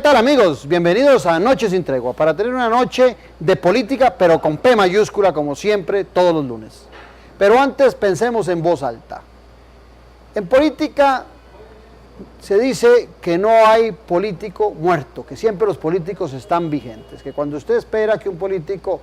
tal, amigos? Bienvenidos a Noche sin Tregua, para tener una noche de política, pero con P mayúscula, como siempre, todos los lunes. Pero antes pensemos en voz alta. En política se dice que no hay político muerto, que siempre los políticos están vigentes, que cuando usted espera que un político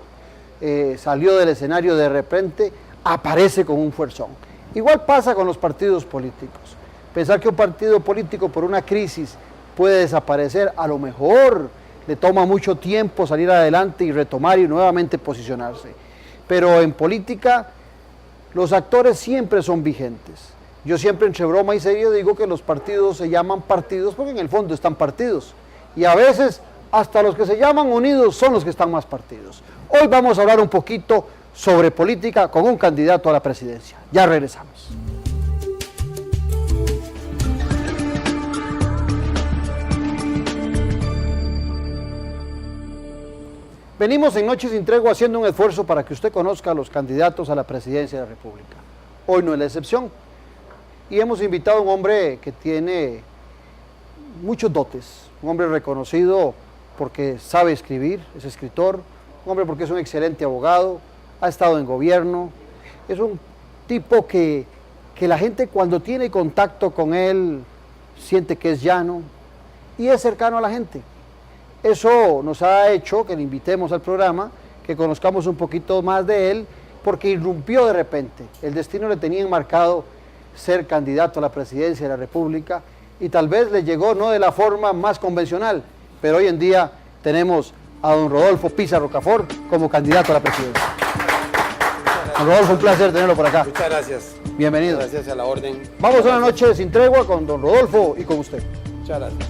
salió del escenario, de repente aparece con un fuerzón. Igual pasa con los partidos políticos. Pensar que un partido político por una crisis puede desaparecer, a lo mejor le toma mucho tiempo salir adelante y retomar y nuevamente posicionarse. Pero en política los actores siempre son vigentes. Yo siempre entre broma y serio digo que los partidos se llaman partidos porque en el fondo están partidos. Y a veces hasta los que se llaman unidos son los que están más partidos. Hoy vamos a hablar un poquito sobre política con un candidato a la presidencia. Ya regresamos. Venimos en Noche sin Tregua haciendo un esfuerzo para que usted conozca a los candidatos a la presidencia de la República. Hoy no es la excepción. Y hemos invitado a un hombre que tiene muchos dotes, un hombre reconocido porque sabe escribir, es escritor, un hombre porque es un excelente abogado, ha estado en gobierno, es un tipo que la gente cuando tiene contacto con él siente que es llano y es cercano a la gente. Eso nos ha hecho que le invitemos al programa, que conozcamos un poquito más de él, porque irrumpió de repente. El destino le tenía enmarcado ser candidato a la presidencia de la República y tal vez le llegó no de la forma más convencional, pero hoy en día tenemos a don Rodolfo Pizarro Rocafort como candidato a la presidencia. Don Rodolfo, un placer tenerlo por acá. Muchas gracias. Bienvenido. Gracias a la orden. Vamos a una noche sin tregua con don Rodolfo y con usted. Muchas gracias.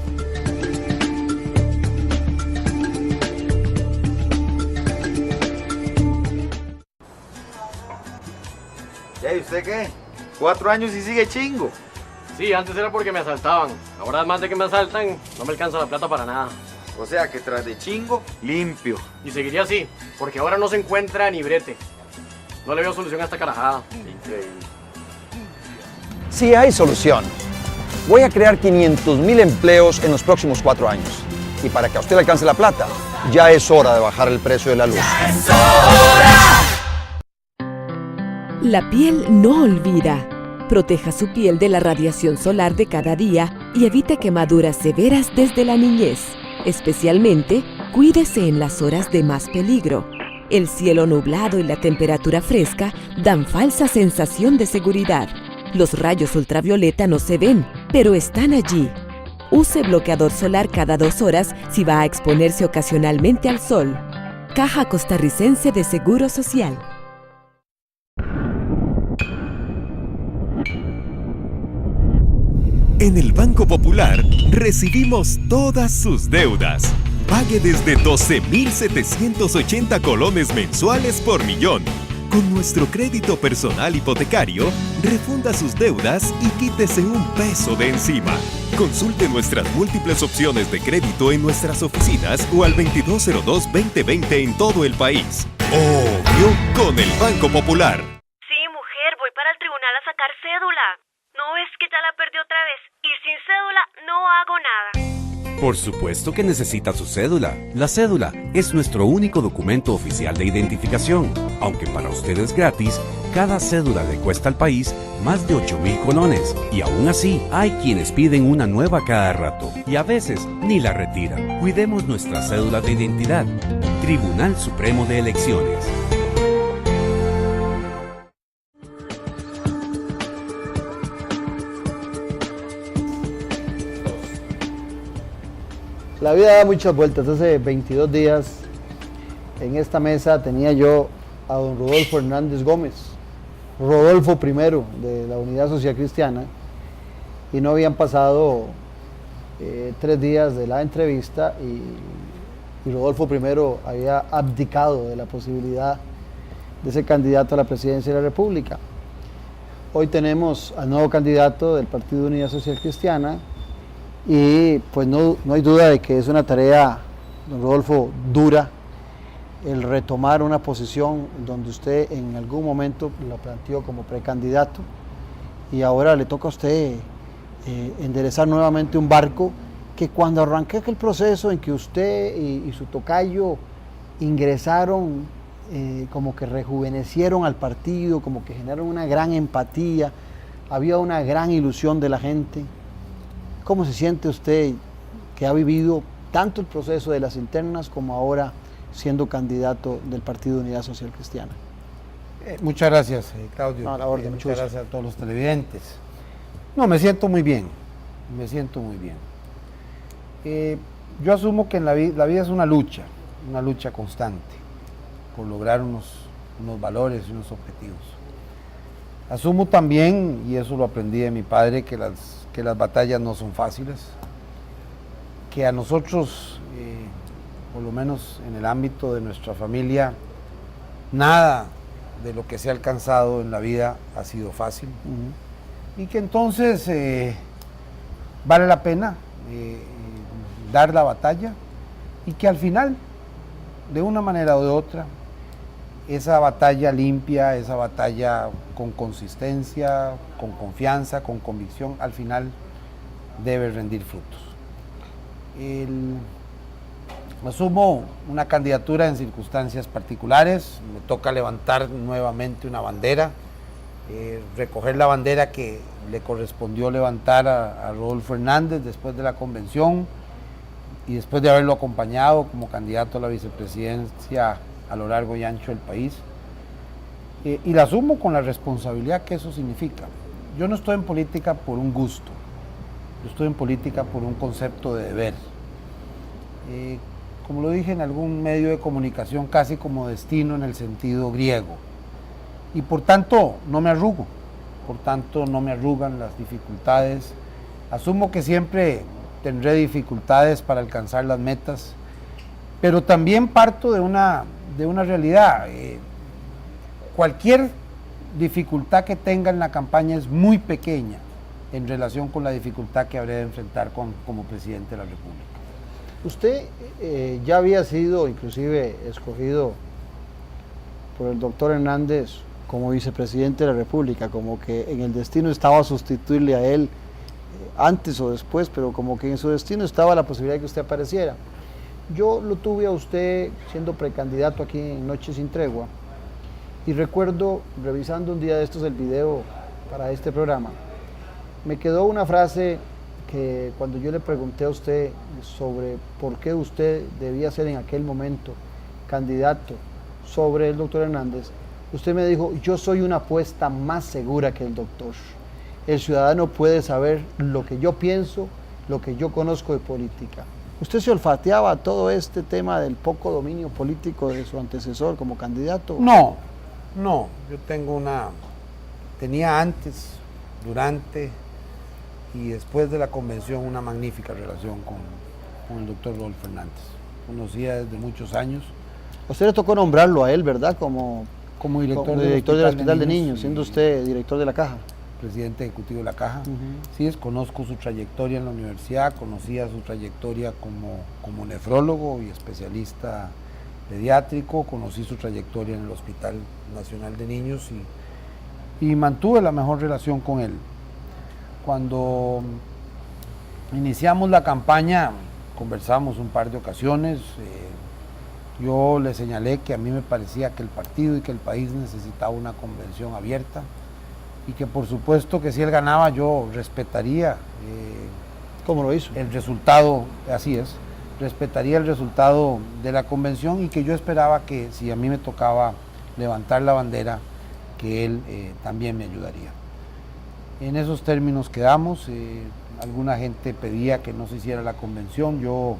¿Y usted qué? 4 años y sigue chingo. Sí, antes era porque me asaltaban. Ahora, además de que me asaltan, no me alcanza la plata para nada. O sea que tras de chingo, limpio. Y seguiría así, porque ahora no se encuentra ni brete. No le veo solución a esta carajada. Increíble. Sí hay solución. Voy a crear 500,000 empleos en los próximos 4 años. Y para que a usted le alcance la plata, ya es hora de bajar el precio de la luz. La piel no olvida. Proteja su piel de la radiación solar de cada día y evite quemaduras severas desde la niñez. Especialmente, cuídese en las horas de más peligro. El cielo nublado y la temperatura fresca dan falsa sensación de seguridad. Los rayos ultravioleta no se ven, pero están allí. Use bloqueador solar cada 2 horas si va a exponerse ocasionalmente al sol. Caja Costarricense de Seguro Social. En el Banco Popular recibimos todas sus deudas. Pague desde 12,780 colones mensuales por millón. Con nuestro crédito personal hipotecario, refunda sus deudas y quítese un peso de encima. Consulte nuestras múltiples opciones de crédito en nuestras oficinas o al 2202-2020 en todo el país. Obvio, con el Banco Popular. Sí, mujer, voy para el tribunal a sacar cédula. No, es que ya la perdí otra vez. Y sin cédula no hago nada. Por supuesto que necesita su cédula. La cédula es nuestro único documento oficial de identificación. Aunque para usted es gratis, cada cédula le cuesta al país más de 8,000 colones. Y aún así, hay quienes piden una nueva cada rato. Y a veces ni la retiran. Cuidemos nuestra cédula de identidad. Tribunal Supremo de Elecciones. La vida da muchas vueltas. Hace 22 días en esta mesa tenía yo a don Rodolfo Hernández Gómez, Rodolfo I de la Unidad Social Cristiana, y no habían pasado 3 días de la entrevista y Rodolfo I había abdicado de la posibilidad de ser candidato a la presidencia de la República. Hoy tenemos al nuevo candidato del Partido de Unidad Social Cristiana, y pues no hay duda de que es una tarea, don Rodolfo, dura el retomar una posición donde usted en algún momento lo planteó como precandidato y ahora le toca a usted enderezar nuevamente un barco que cuando arranqué aquel proceso en que usted y su tocayo ingresaron, como que rejuvenecieron al partido, como que generaron una gran empatía, había una gran ilusión de la gente. ¿Cómo se siente usted que ha vivido tanto el proceso de las internas como ahora siendo candidato del Partido Unidad Social Cristiana? Muchas gracias, Claudio. A la orden, muchas gracias a todos los televidentes. No, me siento muy bien, yo asumo que en la vida es una lucha constante por lograr unos valores y unos objetivos. Asumo también, y eso lo aprendí de mi padre, que las batallas no son fáciles, que a nosotros, por lo menos en el ámbito de nuestra familia, nada de lo que se ha alcanzado en la vida ha sido fácil, y que entonces vale la pena dar la batalla, y que al final, de una manera o de otra, esa batalla limpia, esa batalla con consistencia, con confianza, con convicción, al final debe rendir frutos. Asumo una candidatura en circunstancias particulares, me toca levantar nuevamente una bandera, recoger la bandera que le correspondió levantar a Rodolfo Hernández después de la convención y después de haberlo acompañado como candidato a la vicepresidencia a lo largo y ancho del país, y la asumo con la responsabilidad que eso significa. Yo no estoy en política por un gusto, yo estoy en política por un concepto de deber. Como lo dije en algún medio de comunicación, casi como destino en el sentido griego. Y por tanto no me arrugo, por tanto no me arrugan las dificultades. Asumo que siempre tendré dificultades para alcanzar las metas, pero también parto de una realidad. Cualquier dificultad que tenga en la campaña es muy pequeña en relación con la dificultad que habré de enfrentar como presidente de la República. Usted ya había sido inclusive escogido por el doctor Hernández como vicepresidente de la República, como que en el destino estaba sustituirle a él antes o después, pero como que en su destino estaba la posibilidad de que usted apareciera. Yo lo tuve a usted siendo precandidato aquí en Noche Sin Tregua, y recuerdo, revisando un día de estos el video para este programa, me quedó una frase que cuando yo le pregunté a usted sobre por qué usted debía ser en aquel momento candidato sobre el doctor Hernández, usted me dijo: yo soy una apuesta más segura que el doctor. El ciudadano puede saber lo que yo pienso, lo que yo conozco de política. ¿Usted se olfateaba todo este tema del poco dominio político de su antecesor como candidato? No, yo tenía antes, durante y después de la convención una magnífica relación con el doctor Rodolfo Hernández. Conocía desde muchos años. A usted le tocó nombrarlo a él, ¿verdad? Como director del Hospital de Niños, siendo usted director de la Caja. Presidente ejecutivo de la Caja. Sí, conozco su trayectoria en la universidad, conocía su trayectoria como nefrólogo y especialista pediátrico, conocí su trayectoria en el Hospital Nacional de Niños y mantuve la mejor relación con él. Cuando iniciamos la campaña, conversamos un par de ocasiones, yo le señalé que a mí me parecía que el partido y que el país necesitaba una convención abierta, y que por supuesto que si él ganaba yo respetaría ¿cómo lo hizo? El resultado, así es, respetaría el resultado de la convención, y que yo esperaba que si a mí me tocaba levantar la bandera, que él también me ayudaría. En esos términos quedamos. Alguna gente pedía que no se hiciera la convención, yo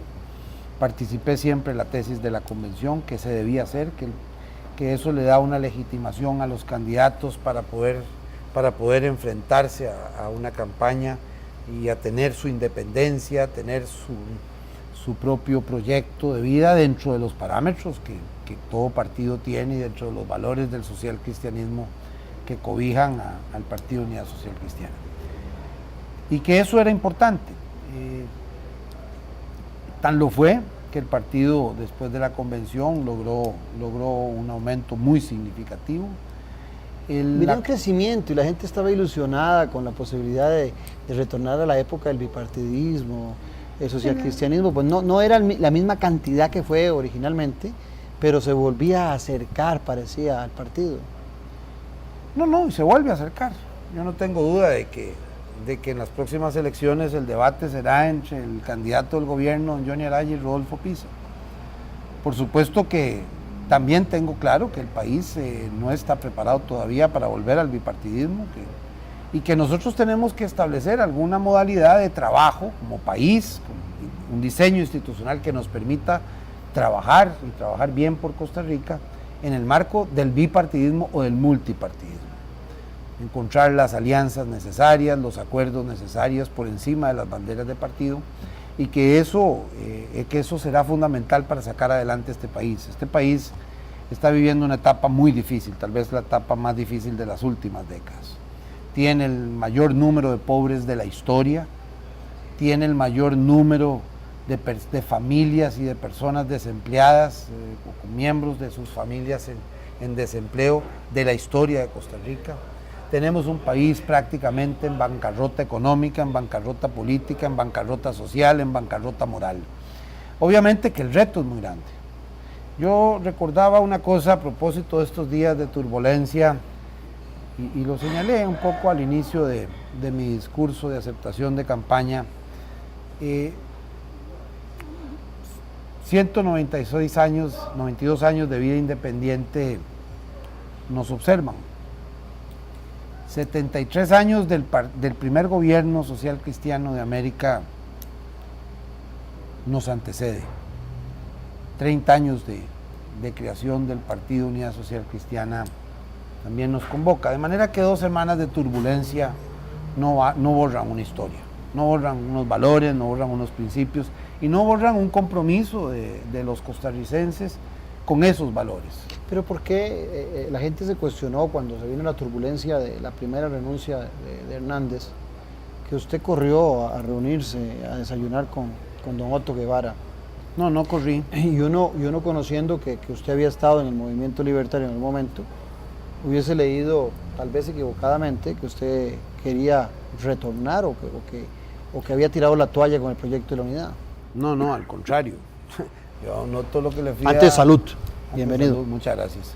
participé siempre en la tesis de la convención, que se debía hacer, que eso le da una legitimación a los candidatos para poder enfrentarse a una campaña y a tener su independencia, a tener su propio proyecto de vida dentro de los parámetros que todo partido tiene y dentro de los valores del social cristianismo que cobijan al Partido Unidad Social Cristiana. Y que eso era importante. Tan lo fue que el partido, después de la convención, logró un aumento muy significativo. Mirá un crecimiento, y la gente estaba ilusionada con la posibilidad de retornar a la época del bipartidismo, el socialcristianismo, pues no era la misma cantidad que fue originalmente, pero se volvía a acercar, parecía, al partido. No, y se vuelve a acercar. Yo no tengo duda de que en las próximas elecciones el debate será entre el candidato del gobierno, don Johnny Araya, y Rodolfo Pizzo. Por supuesto que también tengo claro que el país no está preparado todavía para volver al bipartidismo y que nosotros tenemos que establecer alguna modalidad de trabajo como país, un diseño institucional que nos permita trabajar y trabajar bien por Costa Rica en el marco del bipartidismo o del multipartidismo. Encontrar las alianzas necesarias, los acuerdos necesarios por encima de las banderas de partido y que eso será fundamental para sacar adelante este país. Este país está viviendo una etapa muy difícil, tal vez la etapa más difícil de las últimas décadas. Tiene el mayor número de pobres de la historia, tiene el mayor número de familias y de personas desempleadas, con miembros de sus familias en desempleo de la historia de Costa Rica. Tenemos un país prácticamente en bancarrota económica, en bancarrota política, en bancarrota social, en bancarrota moral. Obviamente que el reto es muy grande. Yo recordaba una cosa a propósito de estos días de turbulencia y lo señalé un poco al inicio de mi discurso de aceptación de campaña. 196 años, 92 años de vida independiente nos observan. 73 años del primer gobierno social cristiano de América nos antecede. 30 años de creación del Partido Unidad Social Cristiana también nos convoca. De manera que 2 semanas de turbulencia no borran una historia, no borran unos valores, no borran unos principios y no borran un compromiso de los costarricenses con esos valores. Pero ¿por qué la gente se cuestionó cuando se vino la turbulencia de la primera renuncia de Hernández, que usted corrió a reunirse, a desayunar con don Otto Guevara? No corrí. Y uno conociendo que usted había estado en el movimiento libertario en el momento, hubiese leído, tal vez equivocadamente, que usted quería retornar o que había tirado la toalla con el proyecto de la unidad. No, al contrario. Yo noto lo que le fui Antes, salud. Bienvenido. Salud, muchas gracias.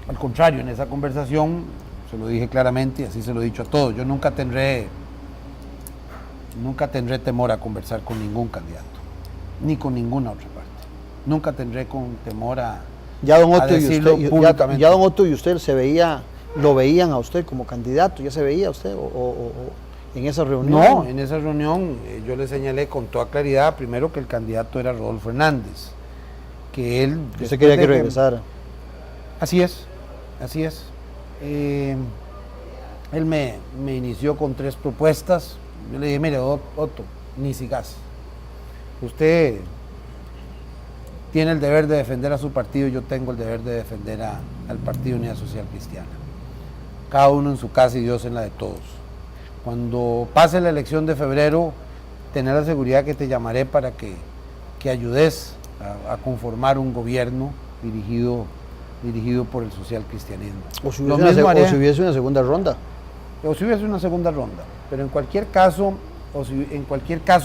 Al contrario, en esa conversación se lo dije claramente y así se lo he dicho a todos. Yo nunca tendré temor a conversar con ningún candidato, ni con ninguna otra parte. Nunca tendré temor a decirlo públicamente. Ya don Otto y usted lo veían a usted como candidato, ya se veía usted o en esa reunión. No, en esa reunión yo le señalé con toda claridad, primero que el candidato era Rodolfo Hernández, que él... Usted quería que regresara. Así es. Él me inició con 3 propuestas. Yo le dije, mire, Otto, ni sigas. Usted tiene el deber de defender a su partido, yo tengo el deber de defender al Partido Unidad Social Cristiana. Cada uno en su casa y Dios en la de todos. Cuando pase la elección de febrero, tener la seguridad que te llamaré para que ayudes a conformar un gobierno dirigido por el social cristianismo. O si hubiese una segunda ronda. O si hubiese una segunda ronda. Pero en cualquier caso,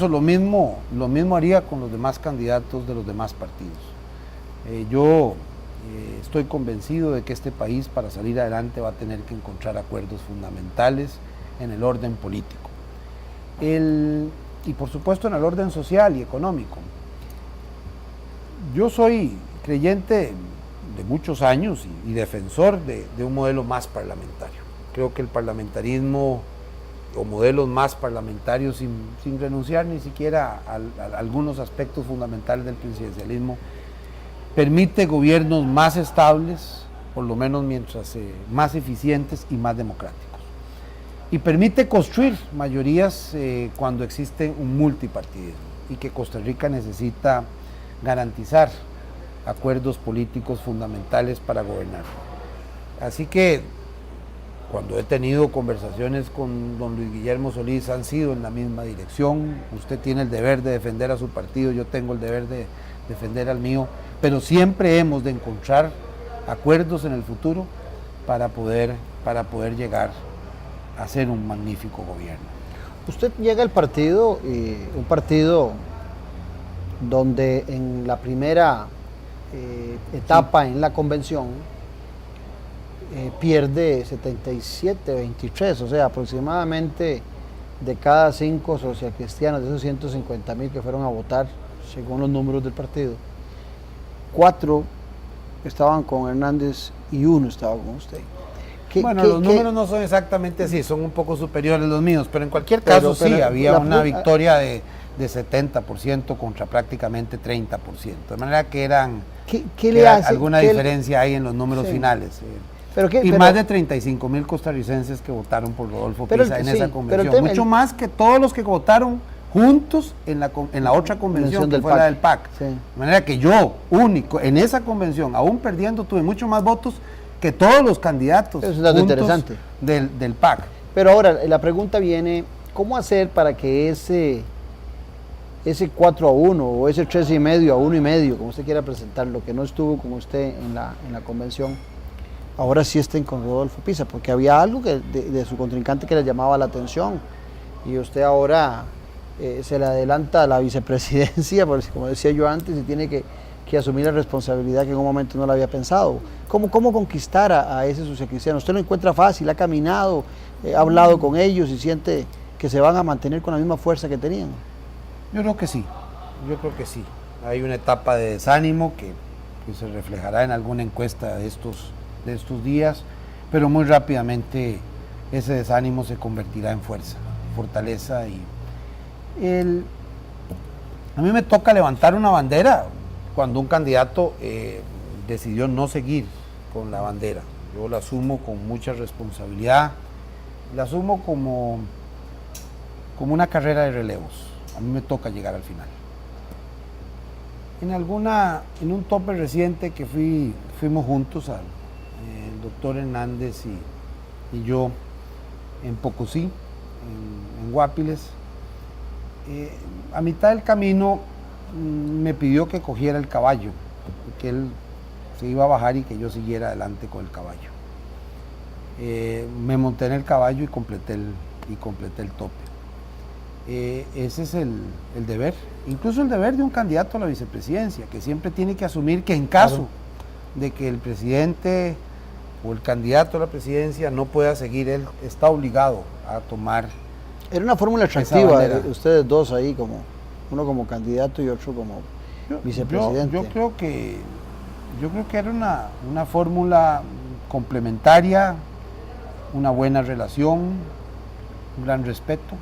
lo mismo haría con los demás candidatos de los demás partidos. Yo estoy convencido de que este país, para salir adelante, va a tener que encontrar acuerdos fundamentales en el orden político y por supuesto en el orden social y económico. Yo soy creyente de muchos años y defensor de un modelo más parlamentario. Creo que el parlamentarismo o modelos más parlamentarios sin renunciar ni siquiera a algunos aspectos fundamentales del presidencialismo permite gobiernos más estables, por lo menos mientras más eficientes y más democráticos. Y permite construir mayorías cuando existe un multipartidismo y que Costa Rica necesita garantizar acuerdos políticos fundamentales para gobernar. Así que cuando he tenido conversaciones con don Luis Guillermo Solís han sido en la misma dirección. Usted tiene el deber de defender a su partido, yo tengo el deber de defender al mío, pero siempre hemos de encontrar acuerdos en el futuro para poder llegar hacer un magnífico gobierno. Usted llega al partido, un partido donde en la primera etapa en la convención pierde 77-23, o sea, aproximadamente de cada 5 socialcristianos, de esos 150,000 que fueron a votar, según los números del partido, 4 estaban con Hernández y 1 estaba con usted. Bueno, los números no son exactamente así, son un poco superiores los míos, pero en cualquier caso sí, había una victoria de 70% contra prácticamente 30%, de manera que eran alguna diferencia hay en los números finales. Más de 35,000 costarricenses que votaron por Rodolfo Pisa en esa convención, mucho más que todos los que votaron juntos en la otra convención que fue la del PAC. De manera que yo, único, en esa convención, aún perdiendo, tuve mucho más votos que todos los candidatos es un dato interesante del PAC. Pero ahora, la pregunta viene, ¿cómo hacer para que ese 4-1 o ese 3,5 a 1,5, como usted quiera presentarlo, que no estuvo con usted en la convención, ahora sí estén con Rodolfo Pisa? Porque había algo de su contrincante que le llamaba la atención, y usted ahora se le adelanta a la vicepresidencia, porque como decía yo antes, y tiene que asumir la responsabilidad que en un momento no la había pensado. ¿Cómo conquistar a ese socialcristiano? ¿Usted lo encuentra fácil? ¿Ha caminado? ¿Ha hablado con ellos y siente que se van a mantener con la misma fuerza que tenían? Yo creo que sí, Hay una etapa de desánimo que se reflejará en alguna encuesta de estos días, pero muy rápidamente ese desánimo se convertirá en fuerza, fortaleza. A mí me toca levantar una bandera cuando un candidato decidió no seguir con la bandera. Yo la asumo con mucha responsabilidad, la asumo como una carrera de relevos. A mí me toca llegar al final. En un tope reciente que fuimos juntos, el doctor Hernández y yo, en Pocosí, en Guapiles, a mitad del camino me pidió que cogiera el caballo, que él se iba a bajar y que yo siguiera adelante con el caballo. Me monté en el caballo y completé el tope. Ese es el deber, incluso el deber de un candidato a la vicepresidencia, que siempre tiene que asumir que en caso de que el presidente o el candidato a la presidencia no pueda seguir, él está obligado a tomar. Era una fórmula atractiva de ustedes dos ahí, uno como candidato y otro como vicepresidente. Yo creo que era una fórmula complementaria, una buena relación, un gran respeto.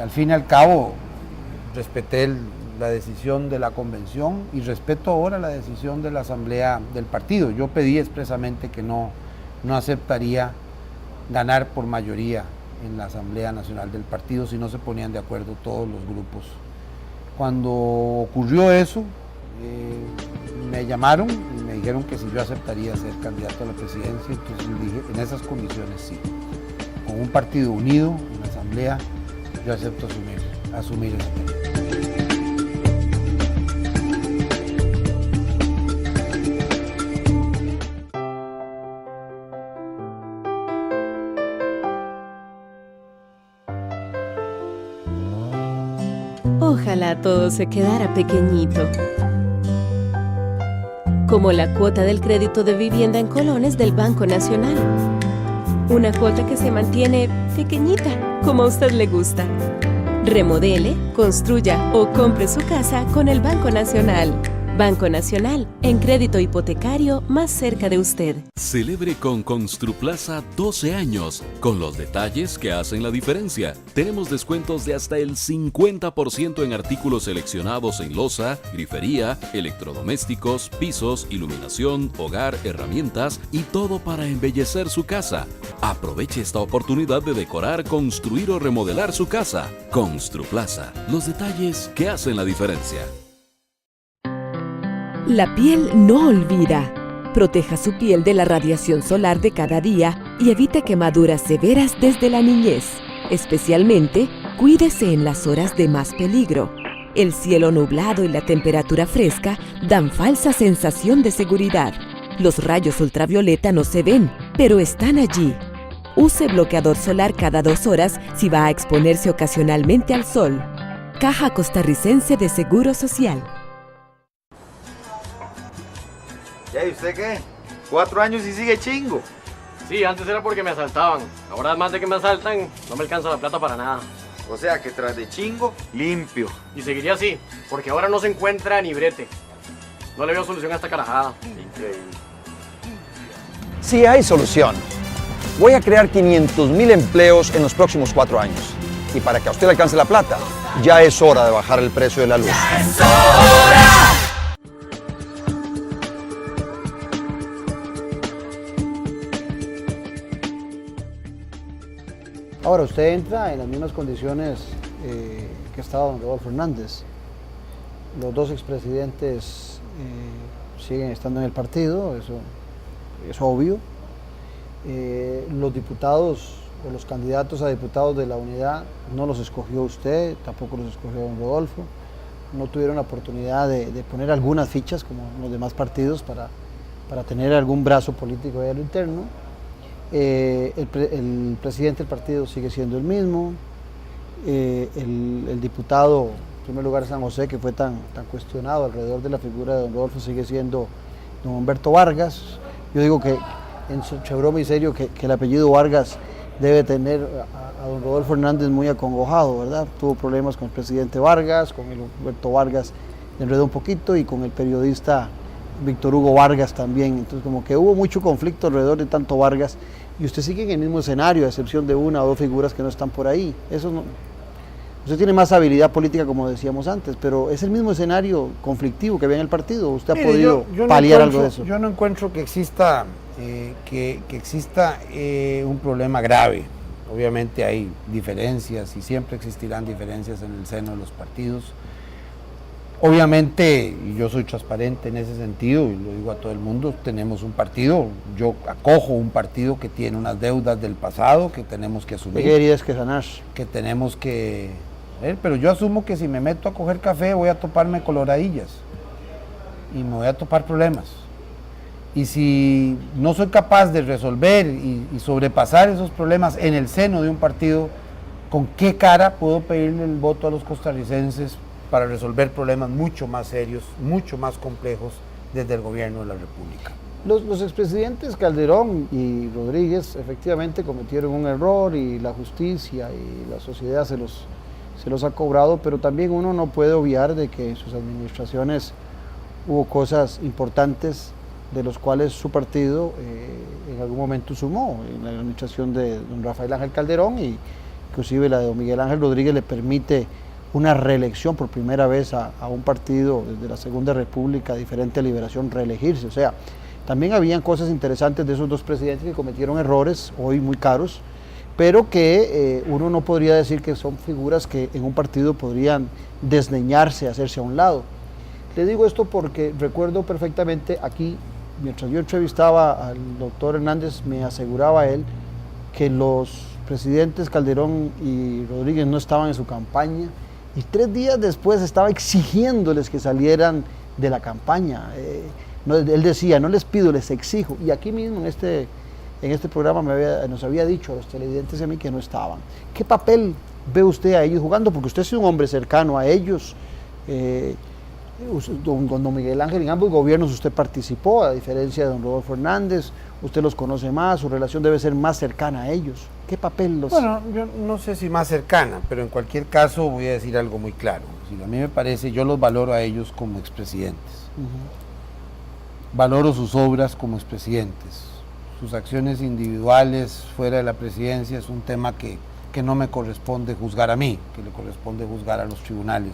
Al fin y al cabo, respeté la decisión de la convención y respeto ahora la decisión de la asamblea del partido. Yo pedí expresamente que no aceptaría ganar por mayoría en la Asamblea Nacional del partido si no se ponían de acuerdo todos los grupos. Cuando ocurrió eso, me llamaron y me dijeron que si yo aceptaría ser candidato a la presidencia, entonces dije, en esas condiciones sí. Con un partido unido en la Asamblea, yo acepto asumir esa tarea. Ojalá todo se quedara pequeñito. Como la cuota del crédito de vivienda en colones del Banco Nacional. Una cuota que se mantiene pequeñita, como a usted le gusta. Remodele, construya o compre su casa con el Banco Nacional. Banco Nacional, en crédito hipotecario más cerca de usted. Celebre con Construplaza 12 años, con los detalles que hacen la diferencia. Tenemos descuentos de hasta el 50% en artículos seleccionados en loza, grifería, electrodomésticos, pisos, iluminación, hogar, herramientas y todo para embellecer su casa. Aproveche esta oportunidad de decorar, construir o remodelar su casa. Construplaza, los detalles que hacen la diferencia. La piel no olvida. Proteja su piel de la radiación solar de cada día y evite quemaduras severas desde la niñez. Especialmente, cuídese en las horas de más peligro. El cielo nublado y la temperatura fresca dan falsa sensación de seguridad. Los rayos ultravioleta no se ven, pero están allí. Use bloqueador solar cada 2 horas si va a exponerse ocasionalmente al sol. Caja Costarricense de Seguro Social. ¿Ya y usted qué? 4 años y sigue chingo. Sí, antes era porque me asaltaban. Ahora, además de que me asaltan, no me alcanza la plata para nada. O sea que tras de chingo, limpio. Y seguiría así, porque ahora no se encuentra ni brete. No le veo solución a esta carajada. Increíble. Sí hay solución. Voy a crear 500.000 empleos en los próximos 4 años. Y para que a usted le alcance la plata, ya es hora de bajar el precio de la luz. Ahora, usted entra en las mismas condiciones que estaba don Rodolfo Hernández. Los dos expresidentes siguen estando en el partido, eso es obvio. Los diputados o los candidatos a diputados de la unidad no los escogió usted, tampoco los escogió don Rodolfo. No tuvieron la oportunidad de poner algunas fichas como los demás partidos para tener algún brazo político ahí a lo interno. El presidente del partido sigue siendo el mismo. El diputado, en primer lugar, de San José, que fue tan cuestionado alrededor de la figura de don Rodolfo, sigue siendo don Humberto Vargas. Yo digo que, entre broma y serio, que el apellido Vargas debe tener a don Rodolfo Hernández muy acongojado, ¿verdad? Tuvo problemas con el presidente Vargas, con el Humberto Vargas le enredó un poquito, y con el periodista Víctor Hugo Vargas también. Entonces, como que hubo mucho conflicto alrededor de tanto Vargas, y usted sigue en el mismo escenario, a excepción de una o dos figuras que no están por ahí. Eso no, usted tiene más habilidad política, como decíamos antes, pero es el mismo escenario conflictivo que había en el partido. ¿Usted ha podido paliar algo de eso? Yo no encuentro que exista un problema grave. Obviamente hay diferencias y siempre existirán diferencias en el seno de los partidos. Obviamente, y yo soy transparente en ese sentido, y lo digo a todo el mundo, tenemos un partido, yo acojo un partido que tiene unas deudas del pasado que tenemos que asumir. ¿Qué heridas que sanar? Que tenemos que... pero yo asumo que si me meto a coger café voy a toparme coloradillas y me voy a topar problemas. Y si no soy capaz de resolver y sobrepasar esos problemas en el seno de un partido, ¿con qué cara puedo pedirle el voto a los costarricenses para resolver problemas mucho más serios, mucho más complejos desde el gobierno de la República? Los expresidentes Calderón y Rodríguez efectivamente cometieron un error, y la justicia y la sociedad se los ha cobrado, pero también uno no puede obviar de que en sus administraciones hubo cosas importantes de los cuales su partido en algún momento sumó. En la administración de don Rafael Ángel Calderón, y inclusive la de don Miguel Ángel Rodríguez, le permite una reelección por primera vez a un partido desde la Segunda República, diferente a Liberación, reelegirse. O sea, también habían cosas interesantes de esos dos presidentes que cometieron errores hoy muy caros, pero que uno no podría decir que son figuras que en un partido podrían desdeñarse, hacerse a un lado. Le digo esto porque recuerdo perfectamente aquí, mientras yo entrevistaba al doctor Hernández, me aseguraba él que los presidentes Calderón y Rodríguez no estaban en su campaña, y 3 días después estaba exigiéndoles que salieran de la campaña. Él decía, no les pido, les exijo. Y aquí mismo en este programa nos había dicho a los televidentes y a mí que no estaban. ¿Qué papel ve usted a ellos jugando? Porque usted es un hombre cercano a ellos. Con don Miguel Ángel, en ambos gobiernos usted participó, a diferencia de don Rodolfo Hernández. Usted los conoce más, su relación debe ser más cercana a ellos. ¿Qué papel los...? Bueno, yo no sé si más cercana, pero en cualquier caso voy a decir algo muy claro. A mí me parece, yo los valoro a ellos como expresidentes. Valoro sus obras como expresidentes. Sus acciones individuales fuera de la presidencia es un tema que no me corresponde juzgar a mí, que le corresponde juzgar a los tribunales.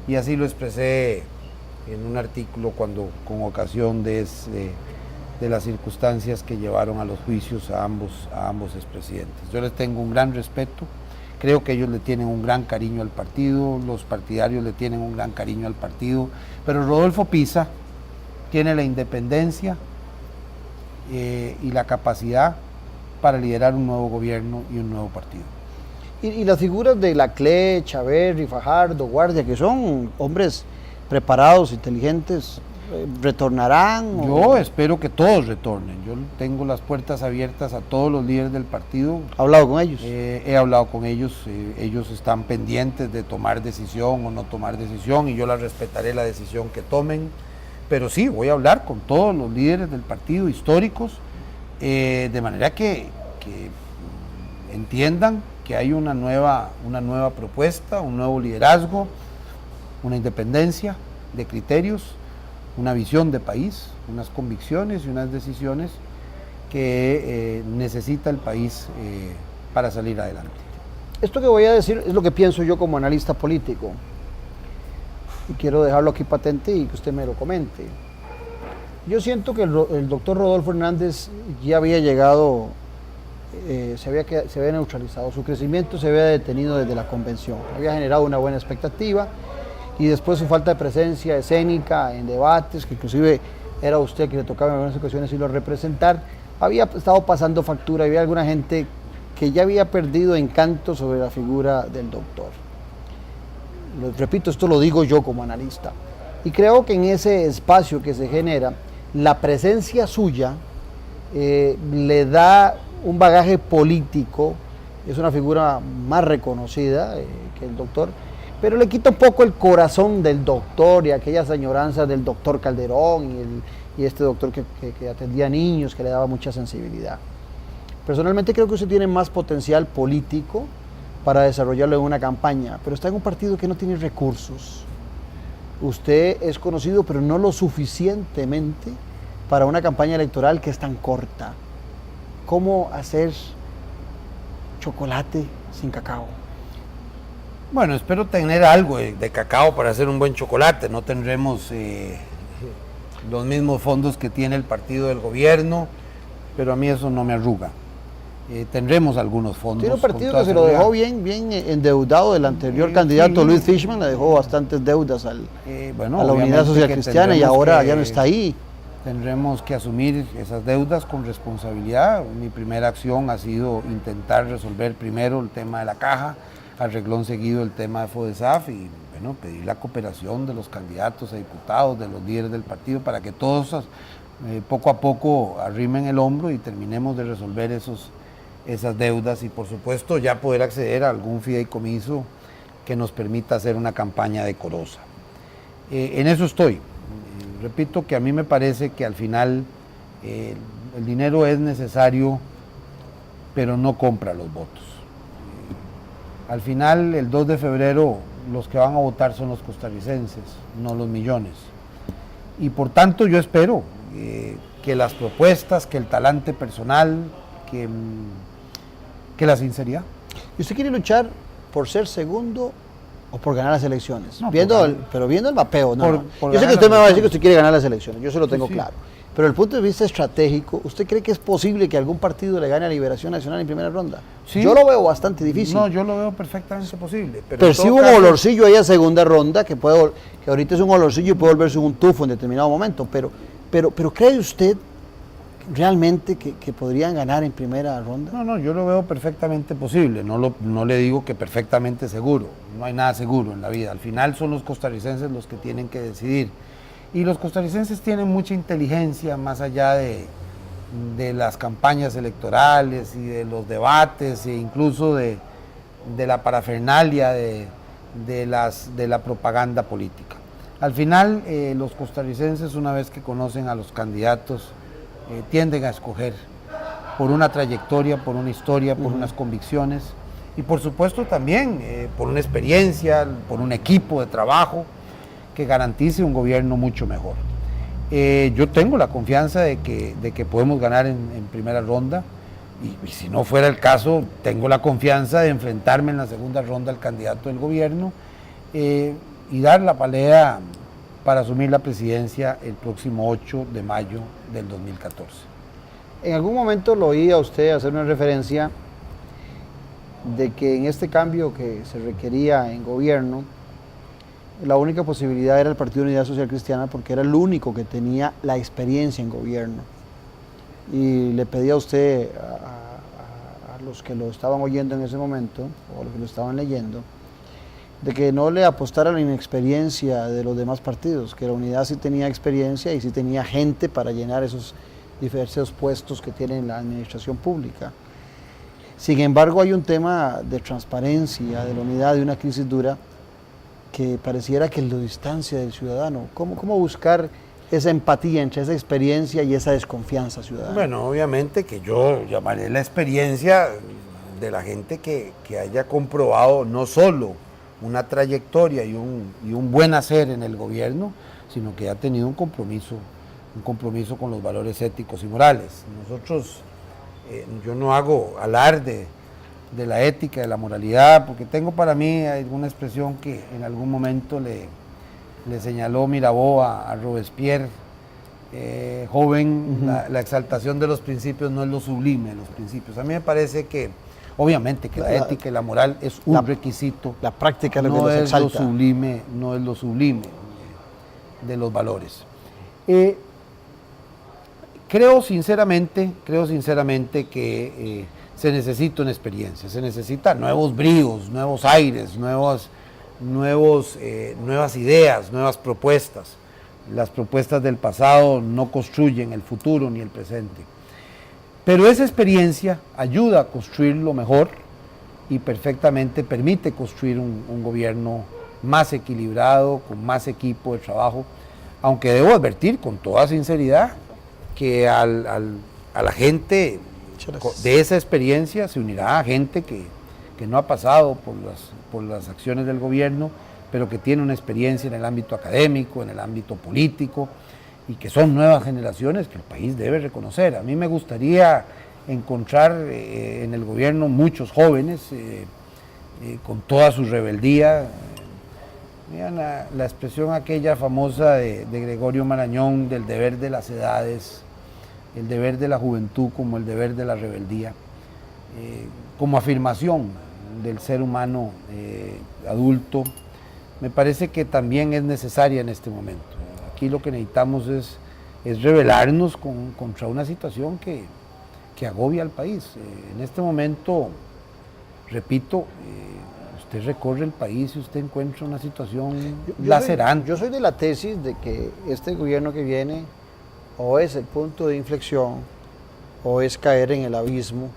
Y así lo expresé en un artículo con ocasión de las circunstancias que llevaron a los juicios a ambos expresidentes. Yo les tengo un gran respeto, creo que ellos le tienen un gran cariño al partido, los partidarios le tienen un gran cariño al partido, pero Rodolfo Pisa tiene la independencia y la capacidad para liderar un nuevo gobierno y un nuevo partido. Y las figuras de Laclé, Chaverri, Fajardo, Guardia, que son hombres preparados, inteligentes, ¿Retornarán? Yo espero que todos retornen. Yo tengo las puertas abiertas a todos los líderes del partido. ¿Ha hablado con ellos? He hablado con ellos. Ellos están pendientes de tomar decisión o no tomar decisión y yo la respetaré la decisión que tomen. Pero sí, voy a hablar con todos los líderes del partido históricos de manera que entiendan que hay una nueva propuesta, un nuevo liderazgo, una independencia de criterios, una visión de país, unas convicciones y unas decisiones que necesita el país para salir adelante. Esto que voy a decir es lo que pienso yo como analista político y quiero dejarlo aquí patente y que usted me lo comente. Yo siento que el doctor Rodolfo Hernández ya había llegado, se había neutralizado, su crecimiento se había detenido desde la convención, había generado una buena expectativa y después su falta de presencia escénica en debates, que inclusive era usted que le tocaba en algunas ocasiones irlo a representar, había estado pasando factura, había alguna gente que ya había perdido encanto sobre la figura del doctor. Repito, esto lo digo yo como analista. Y creo que en ese espacio que se genera, la presencia suya le da un bagaje político, es una figura más reconocida que el doctor, pero le quita un poco el corazón del doctor y aquellas añoranzas del doctor Calderón y este doctor que atendía a niños, que le daba mucha sensibilidad. Personalmente creo que usted tiene más potencial político para desarrollarlo en una campaña, pero está en un partido que no tiene recursos. Usted es conocido, pero no lo suficientemente para una campaña electoral que es tan corta. ¿Cómo hacer chocolate sin cacao? Bueno, espero tener algo de cacao para hacer un buen chocolate. No tendremos los mismos fondos que tiene el partido del gobierno, pero a mí eso no me arruga. Tendremos algunos fondos. Tiene un partido que se lo dejó bien endeudado del anterior candidato Luis Fishman, le dejó bastantes deudas a la Unidad Social Cristiana y ahora ya no está ahí. Tendremos que asumir esas deudas con responsabilidad. Mi primera acción ha sido intentar resolver primero el tema de la caja, al renglón seguido el tema de FODESAF y bueno, pedir la cooperación de los candidatos a diputados, de los líderes del partido, para que todos poco a poco arrimen el hombro y terminemos de resolver esas deudas y por supuesto ya poder acceder a algún fideicomiso que nos permita hacer una campaña decorosa. En eso estoy. Repito que a mí me parece que al final el dinero es necesario, pero no compra los votos. Al final, el 2 de febrero, los que van a votar son los costarricenses, no los millones. Y por tanto yo espero que las propuestas, que el talante personal, que la sinceridad. ¿Y usted quiere luchar por ser segundo o por ganar las elecciones? No, pero viendo el mapeo, no. Por Yo sé que usted me va a decir que usted quiere ganar las elecciones, yo se lo tengo Sí. claro. Pero desde el punto de vista estratégico, ¿usted cree que es posible que algún partido le gane a Liberación Nacional en primera ronda? Sí. Yo lo veo bastante difícil. No, yo lo veo perfectamente posible. Pero Percibo un olorcillo ahí a segunda ronda, que ahorita es un olorcillo y puede volverse un tufo en determinado momento, pero ¿cree usted realmente que podrían ganar en primera ronda? No, yo lo veo perfectamente posible, no le digo que perfectamente seguro, no hay nada seguro en la vida, al final son los costarricenses los que tienen que decidir. Y los costarricenses tienen mucha inteligencia más allá de las campañas electorales y de los debates e incluso de la parafernalia de la propaganda política. Al final los costarricenses, una vez que conocen a los candidatos, tienden a escoger por una trayectoria, por una historia, por unas convicciones y por supuesto también por una experiencia, por un equipo de trabajo que garantice un gobierno mucho mejor. Yo tengo la confianza de que podemos ganar en primera ronda y si no fuera el caso, tengo la confianza de enfrentarme en la segunda ronda al candidato del gobierno y dar la pelea para asumir la presidencia el próximo 8 de mayo del 2014. En algún momento lo oí a usted hacer una referencia de que en este cambio que se requería en gobierno, la única posibilidad era el Partido Unidad Social Cristiana porque era el único que tenía la experiencia en gobierno. Y le pedía a usted, a los que lo estaban oyendo en ese momento, o a los que lo estaban leyendo, de que no le apostara a la inexperiencia de los demás partidos, que la unidad sí tenía experiencia y sí tenía gente para llenar esos diversos puestos que tiene la administración pública. Sin embargo, hay un tema de transparencia, de la unidad, de una crisis dura, que pareciera que lo distancia del ciudadano. ¿Cómo buscar esa empatía entre esa experiencia y esa desconfianza ciudadana? Bueno, obviamente que yo llamaré la experiencia de la gente que haya comprobado no solo una trayectoria y un buen hacer en el gobierno, sino que ha tenido un compromiso con los valores éticos y morales. Nosotros, yo no hago alarde de la ética, de la moralidad, porque tengo para mí alguna expresión que en algún momento le señaló Mirabeau a Robespierre, joven, la exaltación de los principios no es lo sublime de los principios. A mí me parece que, obviamente, que la ética y la moral es un requisito. La práctica es lo que no los es exalta. no es lo sublime de los valores. Creo sinceramente que se necesita una experiencia, se necesitan nuevos bríos, nuevos aires, nuevas ideas, nuevas propuestas. Las propuestas del pasado no construyen el futuro ni el presente. Pero esa experiencia ayuda a construir lo mejor y perfectamente permite construir un gobierno más equilibrado, con más equipo de trabajo, aunque debo advertir con toda sinceridad que a la gente de esa experiencia se unirá gente que no ha pasado por las acciones del gobierno, pero que tiene una experiencia en el ámbito académico, en el ámbito político, y que son nuevas generaciones que el país debe reconocer. A mí me gustaría encontrar en el gobierno muchos jóvenes con toda su rebeldía. Vean la expresión aquella famosa de Gregorio Marañón del deber de las edades, el deber de la juventud como el deber de la rebeldía, como afirmación del ser humano adulto. Me parece que también es necesaria en este momento. Aquí lo que necesitamos es rebelarnos contra una situación que agobia al país. En este momento, repito, usted recorre el país y usted encuentra una situación lacerante. Yo soy de la tesis de que este gobierno que viene o es el punto de inflexión o es caer en el abismo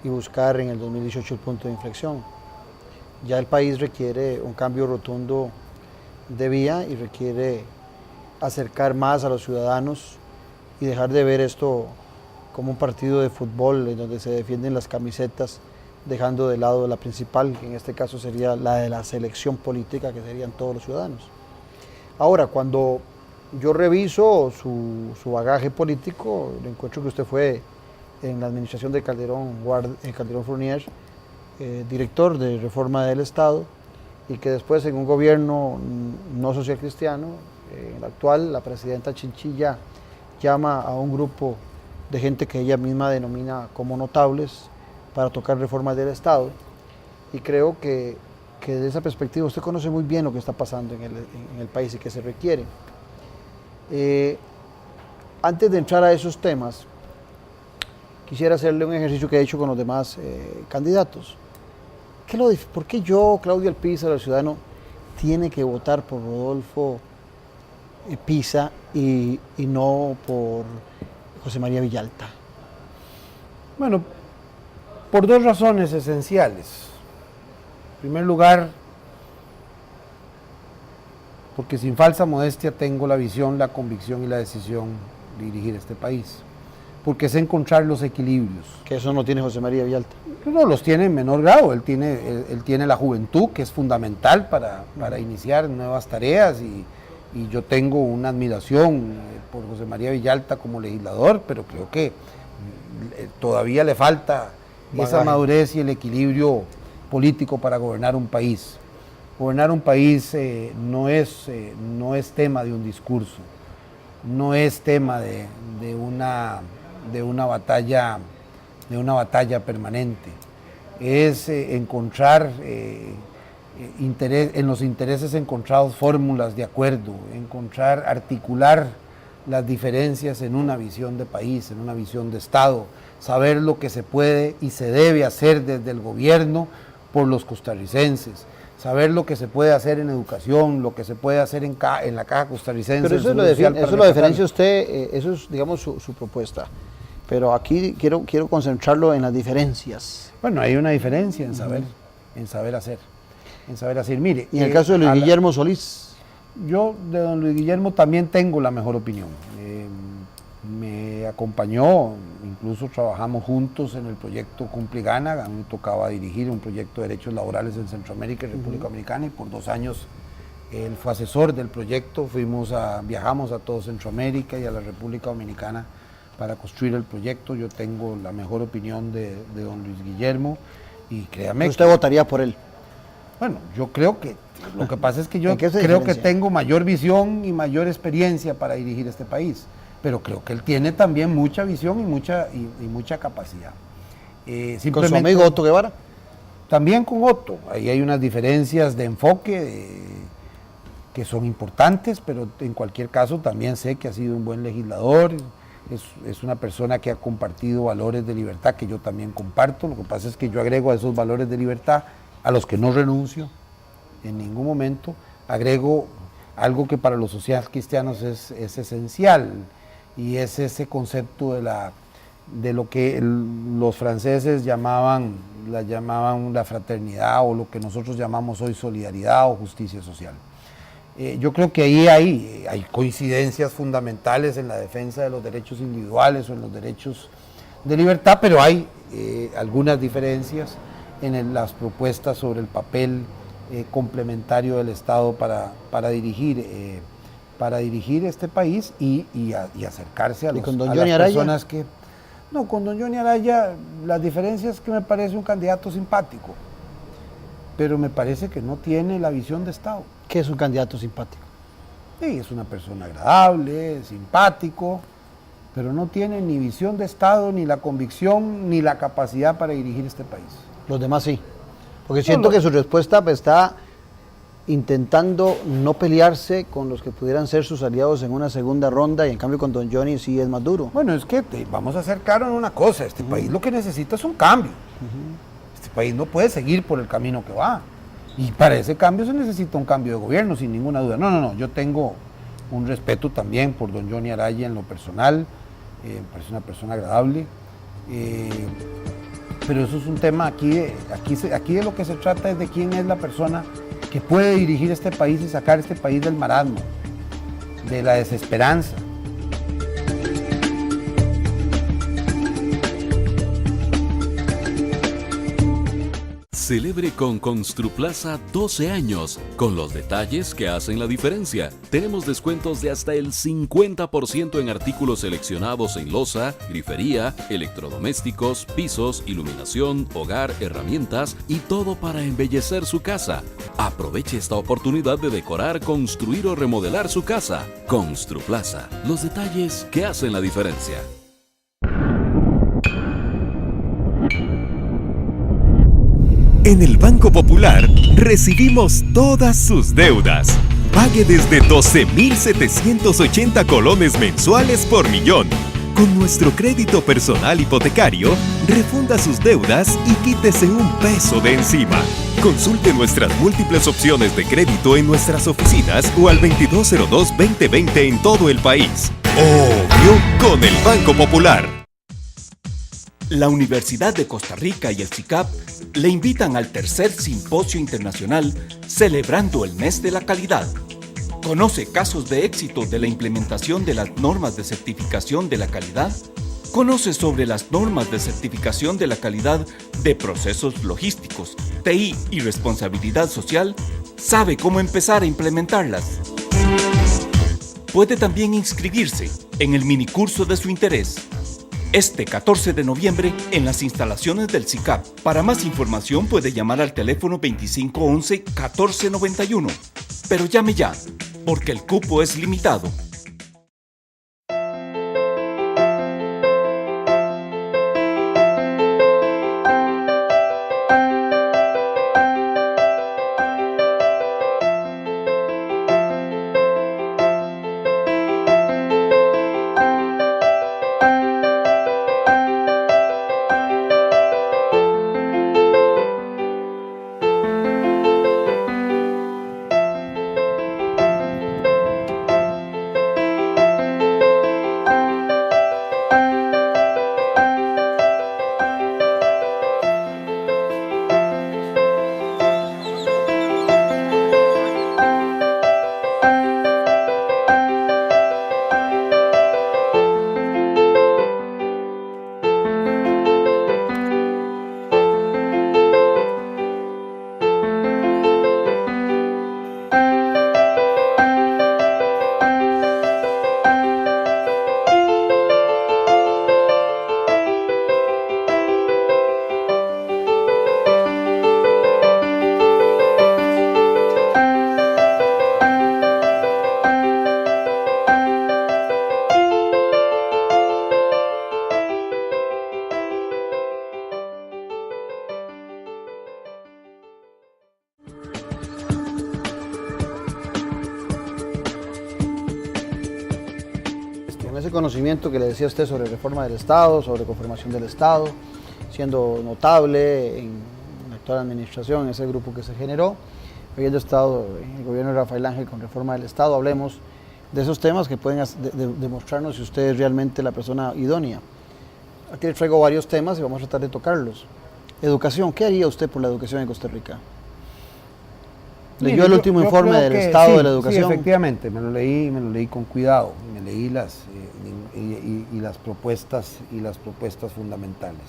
y buscar en el 2018 el punto de inflexión. Ya el país requiere un cambio rotundo de vía y requiere acercar más a los ciudadanos y dejar de ver esto como un partido de fútbol en donde se defienden las camisetas, dejando de lado la principal, que en este caso sería la de la selección política, que serían todos los ciudadanos. Ahora, cuando yo reviso su bagaje político, le encuentro que usted fue en la administración de Calderón Fournier, director de Reforma del Estado, y que después en un gobierno no social cristiano, en el actual, la presidenta Chinchilla llama a un grupo de gente que ella misma denomina como notables para tocar reformas del Estado, y creo que desde esa perspectiva usted conoce muy bien lo que está pasando en el país y que se requiere. Antes de entrar a esos temas, quisiera hacerle un ejercicio que he hecho con los demás candidatos. ¿Por qué yo, Claudio Alpizar, el ciudadano, tiene que votar por Rodolfo Pisa y no por José María Villalta? Bueno, por dos razones esenciales. En primer lugar, porque sin falsa modestia tengo la visión, la convicción y la decisión de dirigir este país. Porque sé encontrar los equilibrios. Que eso no tiene José María Villalta. No, los tiene en menor grado. Él tiene la juventud, que es fundamental para iniciar nuevas tareas, y yo tengo una admiración por José María Villalta como legislador, pero creo que todavía le falta esa madurez y el equilibrio político para gobernar un país. Gobernar un país no es tema de un discurso, no es tema de una batalla permanente. Es encontrar en los intereses encontrados fórmulas de acuerdo, articular las diferencias en una visión de país, en una visión de Estado, saber lo que se puede y se debe hacer desde el gobierno por los costarricenses, saber lo que se puede hacer en educación, lo que se puede hacer en la Caja Costarricense. Pero eso, eso lo diferencia usted, eso es, digamos, su propuesta. Pero aquí quiero concentrarlo en las diferencias. Bueno, hay una diferencia en saber, hacer. Mire, y en el caso de Luis Guillermo Solís. Yo de don Luis Guillermo también tengo la mejor opinión. Me acompañó, incluso trabajamos juntos en el proyecto Cumpligana. A mí me tocaba dirigir un proyecto de derechos laborales en Centroamérica y República Dominicana, y por 2 años él fue asesor del proyecto. Viajamos a todo Centroamérica y a la República Dominicana para construir el proyecto. Yo tengo la mejor opinión de don Luis Guillermo, y créame. ¿Usted votaría por él? Bueno, yo creo que, lo que pasa es que yo creo que tengo mayor visión y mayor experiencia para dirigir este país, pero creo que él tiene también mucha visión y mucha capacidad. ¿Con su amigo Otto Guevara? También con Otto. Ahí hay unas diferencias de enfoque que son importantes, pero en cualquier caso también sé que ha sido un buen legislador. Es una persona que ha compartido valores de libertad que yo también comparto. Lo que pasa es que yo agrego a esos valores de libertad, a los que no renuncio en ningún momento, agrego algo que para los social-cristianos es esencial, y es ese concepto de lo que los franceses llamaban la fraternidad, o lo que nosotros llamamos hoy solidaridad o justicia social. Yo creo que ahí hay coincidencias fundamentales en la defensa de los derechos individuales o en los derechos de libertad, pero hay algunas diferencias en las propuestas sobre el papel complementario del Estado para dirigir este país y acercarse a las personas que... No, con don Johnny Araya la diferencia es que me parece un candidato simpático, pero me parece que no tiene la visión de Estado. ¿Qué es un candidato simpático? Sí, es una persona agradable, simpático, pero no tiene ni visión de Estado, ni la convicción, ni la capacidad para dirigir este país. Los demás sí, porque siento que su respuesta está intentando no pelearse con los que pudieran ser sus aliados en una segunda ronda, y en cambio con don Johnny sí es más duro. Bueno, es que vamos a ser claros en una cosa: este país lo que necesita es un cambio. Este país no puede seguir por el camino que va, y para ese cambio se necesita un cambio de gobierno, sin ninguna duda. No, yo tengo un respeto también por don Johnny Araya en lo personal, me parece una persona agradable, pero eso es un tema aquí de lo que se trata es de quién es la persona que puede dirigir este país y sacar este país del marasmo, de la desesperanza. Celebre con Construplaza 12 años, con los detalles que hacen la diferencia. Tenemos descuentos de hasta el 50% en artículos seleccionados en loza, grifería, electrodomésticos, pisos, iluminación, hogar, herramientas y todo para embellecer su casa. Aproveche esta oportunidad de decorar, construir o remodelar su casa. Construplaza, los detalles que hacen la diferencia. En el Banco Popular recibimos todas sus deudas. Pague desde 12.780 colones mensuales por millón. Con nuestro crédito personal hipotecario, refunda sus deudas y quítese un peso de encima. Consulte nuestras múltiples opciones de crédito en nuestras oficinas o al 2202-2020 en todo el país. Obvio, con el Banco Popular. La Universidad de Costa Rica y el SICAP le invitan al tercer Simposio Internacional celebrando el Mes de la Calidad. ¿Conoce casos de éxito de la implementación de las normas de certificación de la calidad? ¿Conoce sobre las normas de certificación de la calidad de procesos logísticos, TI y responsabilidad social? ¿Sabe cómo empezar a implementarlas? Puede también inscribirse en el minicurso de su interés. Este 14 de noviembre en las instalaciones del SICAP. Para más información puede llamar al teléfono 2511-1491. Pero llame ya, porque el cupo es limitado. con ese conocimiento que le decía usted sobre reforma del Estado, sobre conformación del Estado, siendo notable en la actual administración, ese grupo que se generó, habiendo estado en el gobierno de Rafael Ángel con reforma del Estado, hablemos de esos temas que pueden demostrarnos si usted es realmente la persona idónea. Aquí le traigo varios temas y vamos a tratar de tocarlos. Educación, ¿qué haría usted por la educación en Costa Rica? ¿Leyó el último informe del estado de la educación? Sí, efectivamente, me lo leí con cuidado, me leí las propuestas fundamentales.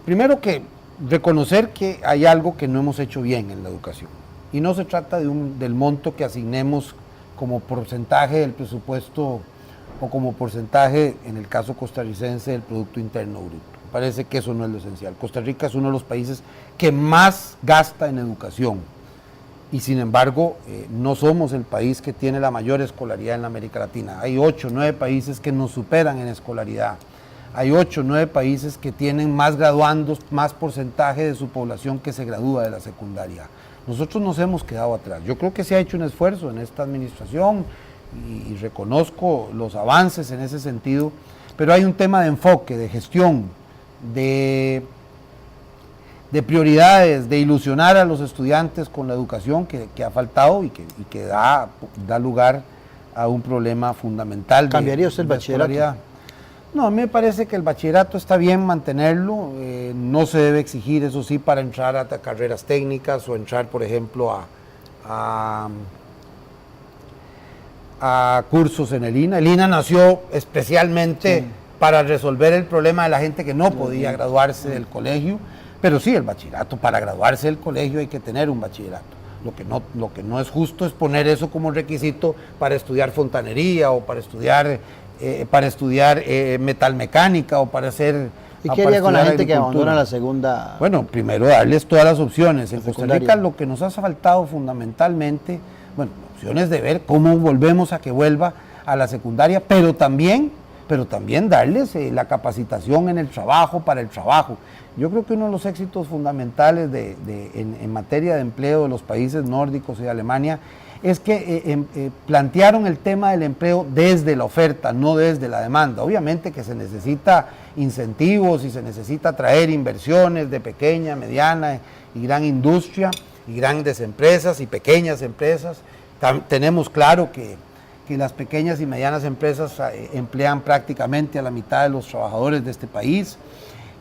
Primero que reconocer que hay algo que no hemos hecho bien en la educación, y no se trata del monto que asignemos como porcentaje del presupuesto o como porcentaje, en el caso costarricense, del Producto Interno Bruto. Parece que eso no es lo esencial. Costa Rica es uno de los países que más gasta en educación, y sin embargo no somos el país que tiene la mayor escolaridad en la América Latina. Hay 8 o 9 países que nos superan en escolaridad. Hay 8 o 9 países que tienen más graduandos, más porcentaje de su población que se gradúa de la secundaria. Nosotros nos hemos quedado atrás. Yo creo que se ha hecho un esfuerzo en esta administración y reconozco los avances en ese sentido, pero hay un tema de enfoque, de gestión, de prioridades, de ilusionar a los estudiantes con la educación que ha faltado y que da lugar a un problema fundamental. ¿Cambiaría usted el bachillerato? No, a mí me parece que el bachillerato está bien mantenerlo, no se debe exigir, eso sí, para entrar a carreras técnicas o entrar, por ejemplo, a cursos en el INA. El INA nació especialmente para resolver el problema de la gente que no podía graduarse del colegio, pero sí, el bachillerato, para graduarse del colegio hay que tener un bachillerato. Lo que no es justo es poner eso como requisito para estudiar fontanería o para estudiar metalmecánica o para hacer... ¿Y qué haría con la gente que abandona la segunda? Bueno, primero darles todas las opciones. En Costa Rica lo que nos ha faltado fundamentalmente, bueno, opciones de ver cómo volvemos a que vuelva a la secundaria, pero también darles la capacitación en el trabajo, para el trabajo. Yo creo que uno de los éxitos fundamentales en materia de empleo de los países nórdicos y de Alemania es que plantearon el tema del empleo desde la oferta, no desde la demanda. Obviamente que se necesita incentivos y se necesita traer inversiones de pequeña, mediana y gran industria y grandes empresas y pequeñas empresas. Tenemos claro que las pequeñas y medianas empresas emplean prácticamente a la mitad de los trabajadores de este país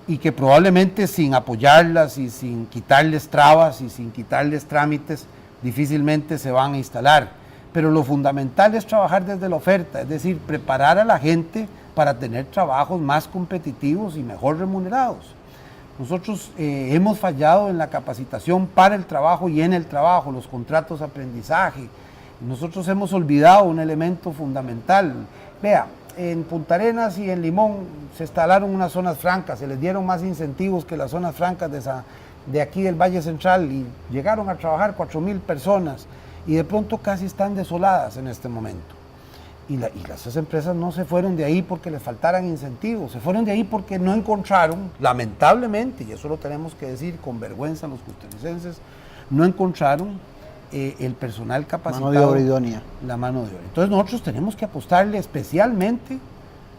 y que probablemente sin apoyarlas y sin quitarles trabas y sin quitarles trámites difícilmente se van a instalar, pero lo fundamental es trabajar desde la oferta, es decir, preparar a la gente para tener trabajos más competitivos y mejor remunerados. Nosotros hemos fallado en la capacitación para el trabajo y en el trabajo, los contratos de aprendizaje. Nosotros hemos olvidado un elemento fundamental. Vea, en Punta Arenas y en Limón se instalaron unas zonas francas, se les dieron más incentivos que las zonas francas de aquí del Valle Central y llegaron a trabajar 4,000 personas y de pronto casi están desoladas en este momento. Y esas empresas no se fueron de ahí porque les faltaran incentivos, se fueron de ahí porque no encontraron, lamentablemente, y eso lo tenemos que decir con vergüenza los costarricenses, no encontraron el personal capacitado. Mano de obra idónea. La mano de obra. Entonces nosotros tenemos que apostarle especialmente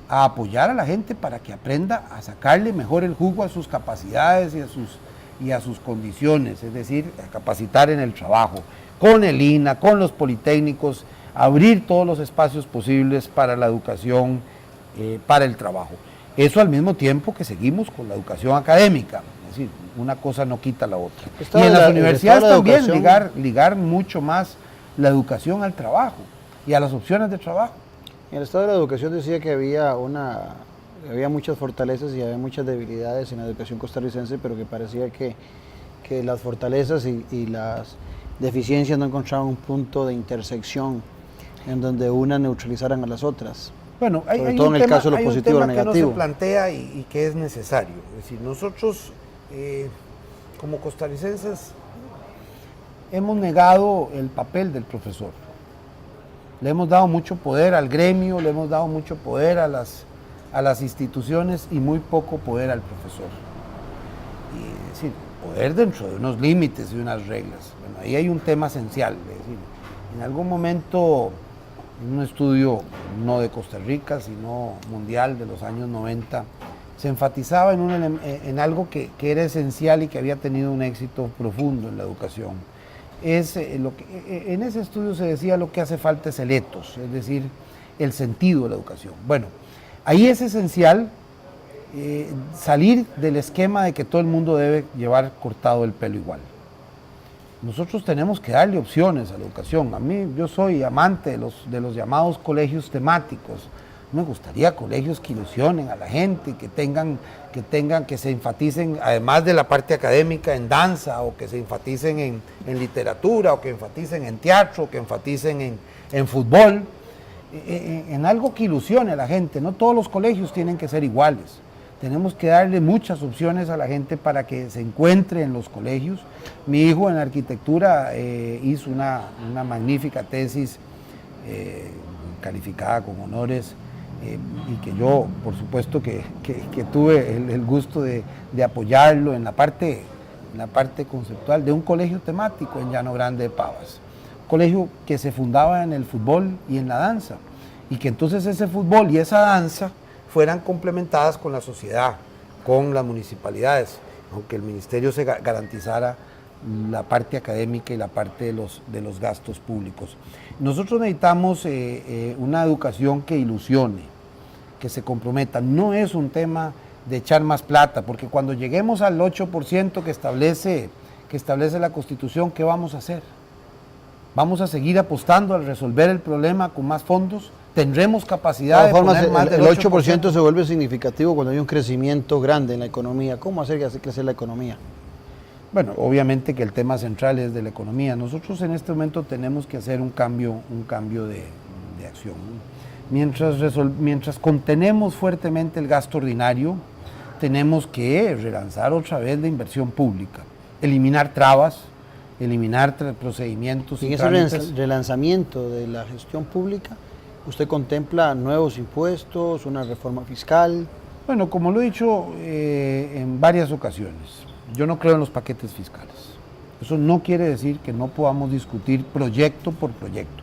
a apoyar a la gente para que aprenda a sacarle mejor el jugo a sus capacidades y a sus condiciones, es decir, a capacitar en el trabajo, con el INA, con los politécnicos, abrir todos los espacios posibles para la educación, para el trabajo. Eso al mismo tiempo que seguimos con la educación académica, es decir, una cosa no quita la otra. Y en las universidades también ligar mucho más la educación al trabajo y a las opciones de trabajo. En el estado de la educación decía que había muchas fortalezas y había muchas debilidades en la educación costarricense, pero que parecía que las fortalezas y las deficiencias no encontraban un punto de intersección en donde unas neutralizaran a las otras. Bueno, hay un tema que no se plantea y que es necesario. Es decir, nosotros como costarricenses hemos negado el papel del profesor. Le hemos dado mucho poder al gremio, le hemos dado mucho poder a las instituciones y muy poco poder al profesor. Y, es decir, poder dentro de unos límites y unas reglas. Bueno, ahí hay un tema esencial. Es decir, en algún momento un estudio no de Costa Rica, sino mundial de los años 90, se enfatizaba en algo que era esencial y que había tenido un éxito profundo en la educación. En ese estudio se decía lo que hace falta es el ethos, es decir, el sentido de la educación. Bueno, ahí es esencial salir del esquema de que todo el mundo debe llevar cortado el pelo igual. Nosotros tenemos que darle opciones a la educación. Yo soy amante de los llamados colegios temáticos. Me gustaría colegios que ilusionen a la gente, que se enfaticen, además de la parte académica, en danza, o que se enfaticen en literatura, o que enfaticen en teatro, o que enfaticen en fútbol, en algo que ilusione a la gente. No todos los colegios tienen que ser iguales. Tenemos que darle muchas opciones a la gente para que se encuentre en los colegios. Mi hijo en arquitectura hizo una magnífica tesis calificada con honores, y que yo, por supuesto, que tuve el gusto de apoyarlo en la parte conceptual de un colegio temático en Llano Grande de Pavas. Un colegio que se fundaba en el fútbol y en la danza, y que entonces ese fútbol y esa danza fueran complementadas con la sociedad, con las municipalidades, aunque el ministerio se garantizara la parte académica y la parte de los gastos públicos. Nosotros necesitamos una educación que ilusione, que se comprometa. No es un tema de echar más plata, porque cuando lleguemos al 8% que establece la Constitución, ¿qué vamos a hacer? ¿Vamos a seguir apostando al resolver el problema con más fondos? ¿Tendremos capacidad de poner más del 8%? El 8% se vuelve significativo cuando hay un crecimiento grande en la economía. ¿Cómo hacer que hace crecer la economía? Bueno, obviamente que el tema central es de la economía. Nosotros en este momento tenemos que hacer un cambio de acción. Mientras contenemos fuertemente el gasto ordinario, tenemos que relanzar otra vez la inversión pública, eliminar trabas, eliminar procedimientos. En ese relanzamiento de la gestión pública, ¿usted contempla nuevos impuestos, una reforma fiscal? Bueno, como lo he dicho en varias ocasiones, yo no creo en los paquetes fiscales. Eso no quiere decir que no podamos discutir proyecto por proyecto.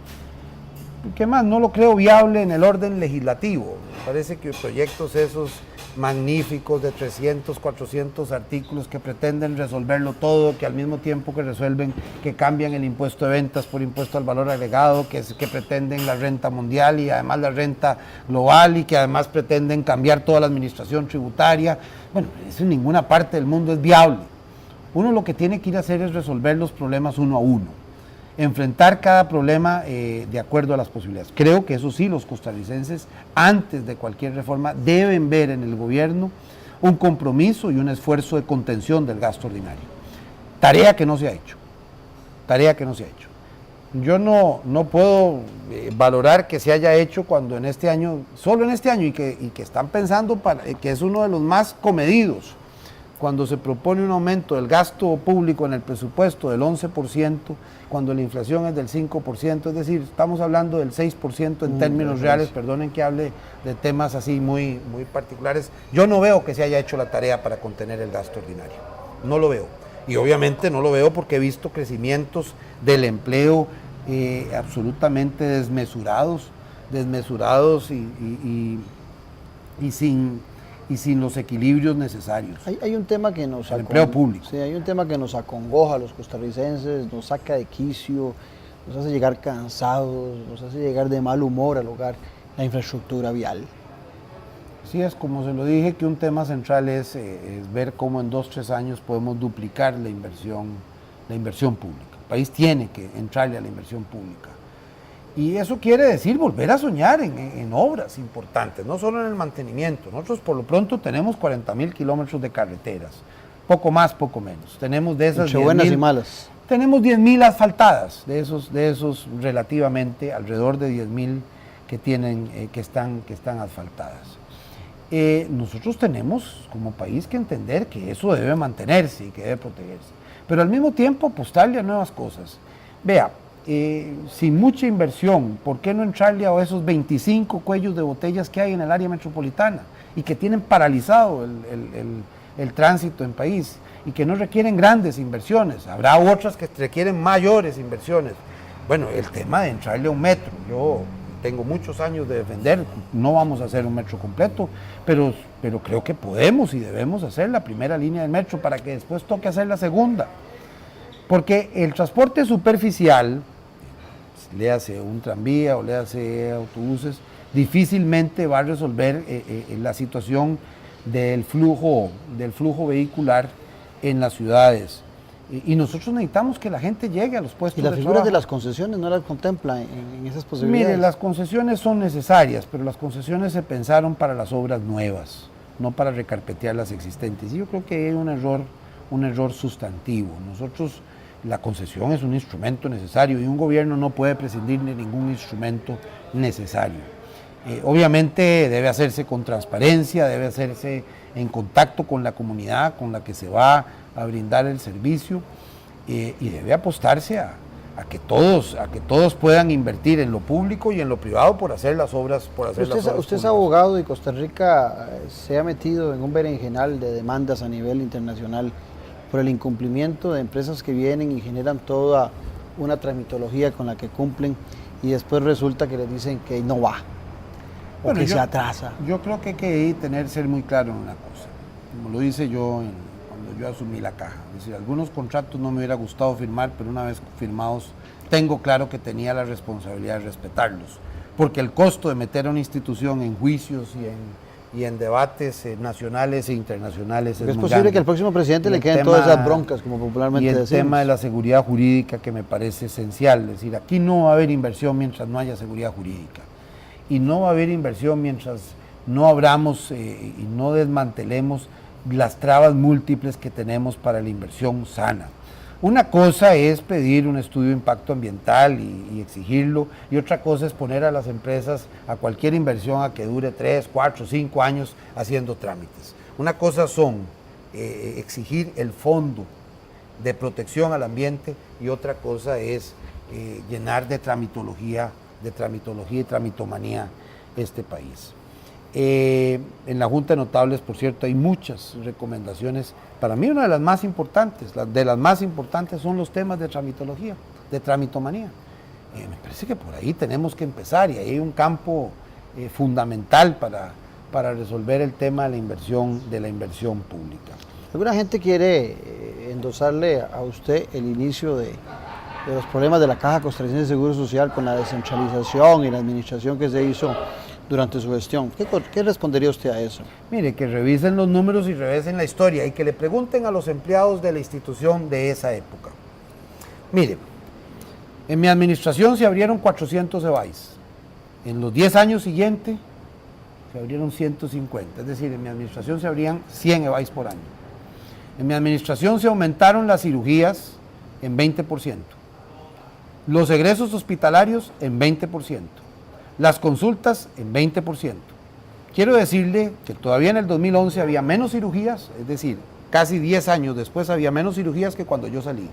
¿Qué más? No lo creo viable en el orden legislativo. Me parece que proyectos esos magníficos de 300, 400 artículos que pretenden resolverlo todo, que al mismo tiempo que resuelven, que cambian el impuesto de ventas por impuesto al valor agregado, que pretenden la renta mundial y además la renta global, y que además pretenden cambiar toda la administración tributaria. Bueno, eso en ninguna parte del mundo es viable. Uno lo que tiene que ir a hacer es resolver los problemas uno a uno, enfrentar cada problema de acuerdo a las posibilidades. Creo que eso sí, los costarricenses, antes de cualquier reforma, deben ver en el gobierno un compromiso y un esfuerzo de contención del gasto ordinario. Tarea que no se ha hecho. Yo no puedo valorar que se haya hecho cuando en este año, solo en este año, y que están pensando que es uno de los más comedidos, cuando se propone un aumento del gasto público en el presupuesto del 11%, cuando la inflación es del 5%, es decir, estamos hablando del 6% en términos reales. Perdonen que hable de temas así muy particulares. Yo no veo que se haya hecho la tarea para contener el gasto ordinario, no lo veo. Y obviamente no lo veo porque he visto crecimientos del empleo absolutamente desmesurados y sin los equilibrios necesarios. Hay un tema que nos empleo público. Sí, hay un tema que nos acongoja a los costarricenses, nos saca de quicio, nos hace llegar cansados, nos hace llegar de mal humor al hogar, la infraestructura vial. Sí, es como se lo dije, que un tema central es ver cómo en 2-3 años podemos duplicar la inversión pública. El país tiene que entrarle a la inversión pública. Y eso quiere decir volver a soñar en obras importantes, no solo en el mantenimiento. Nosotros por lo pronto tenemos 40,000 kilómetros de carreteras, poco más, poco menos. Tenemos de esas entre buenas y malas. Tenemos 10,000 asfaltadas, de esos relativamente, alrededor de 10,000 que están asfaltadas. Nosotros tenemos como país que entender que eso debe mantenerse y que debe protegerse, pero al mismo tiempo apostarle a nuevas cosas. Vea, sin mucha inversión, ¿por qué no entrarle a esos 25 cuellos de botellas que hay en el área metropolitana y que tienen paralizado el tránsito en país y que no requieren grandes inversiones? Habrá otras que requieren mayores inversiones. Bueno, el tema de entrarle a un metro, yo tengo muchos años de defender. No vamos a hacer un metro completo, pero creo que podemos y debemos hacer la primera línea del metro para que después toque hacer la segunda. Porque el transporte superficial, léase un tranvía o léase autobuses, difícilmente va a resolver la situación del flujo vehicular en las ciudades. Y nosotros necesitamos que la gente llegue a los puestos de trabajo. ¿Y las figuras de las concesiones no las contempla en esas posibilidades? Mire, las concesiones son necesarias, pero las concesiones se pensaron para las obras nuevas, no para recarpetear las existentes. Y yo creo que hay un error sustantivo. La concesión es un instrumento necesario y un gobierno no puede prescindir de ningún instrumento necesario. Obviamente debe hacerse con transparencia, debe hacerse en contacto con la comunidad con la que se va a brindar el servicio y debe apostarse a que todos puedan invertir en lo público y en lo privado por hacer las obras. Usted es abogado y Costa Rica se ha metido en un berenjenal de demandas a nivel internacional por el incumplimiento de empresas que vienen y generan toda una tramitología con la que cumplen y después resulta que les dicen que no va. Bueno, que se atrasa. Yo creo que hay que ser muy claro en una cosa, como lo hice yo cuando yo asumí la caja. Es decir, algunos contratos no me hubiera gustado firmar, pero una vez firmados, tengo claro que tenía la responsabilidad de respetarlos, porque el costo de meter a una institución en juicios y en debates nacionales e internacionales es muy posible grande. Que al próximo presidente le queden todas esas broncas, como popularmente decimos. Y el tema de la seguridad jurídica, que me parece esencial. Es decir, aquí no va a haber inversión mientras no haya seguridad jurídica. Y no va a haber inversión mientras no abramos y no desmantelemos las trabas múltiples que tenemos para la inversión sana. Una cosa es pedir un estudio de impacto ambiental y exigirlo, y otra cosa es poner a las empresas a cualquier inversión a que dure 3, 4, 5 años haciendo trámites. Una cosa son exigir el fondo de protección al ambiente y otra cosa es llenar de tramitología y tramitomanía este país. En la Junta de Notables, por cierto, hay muchas recomendaciones. Para mí una de las más importantes, son los temas de tramitología, de tramitomanía. Me parece que por ahí tenemos que empezar y ahí hay un campo fundamental para resolver el tema de la inversión pública. Alguna gente quiere endosarle a usted el inicio de los problemas de la Caja Costarricense de Seguro Social con la descentralización y la administración que se hizo durante su gestión. ¿Qué respondería usted a eso? Mire, que revisen los números y revisen la historia y que le pregunten a los empleados de la institución de esa época. Mire, en mi administración se abrieron 400 EBAIS. En los 10 años siguientes se abrieron 150. Es decir, en mi administración se abrían 100 EBAIS por año. En mi administración se aumentaron las cirugías en 20%. Los egresos hospitalarios en 20%, las consultas en 20%. Quiero decirle que todavía en el 2011 había menos cirugías, es decir, casi 10 años después había menos cirugías que cuando yo salí,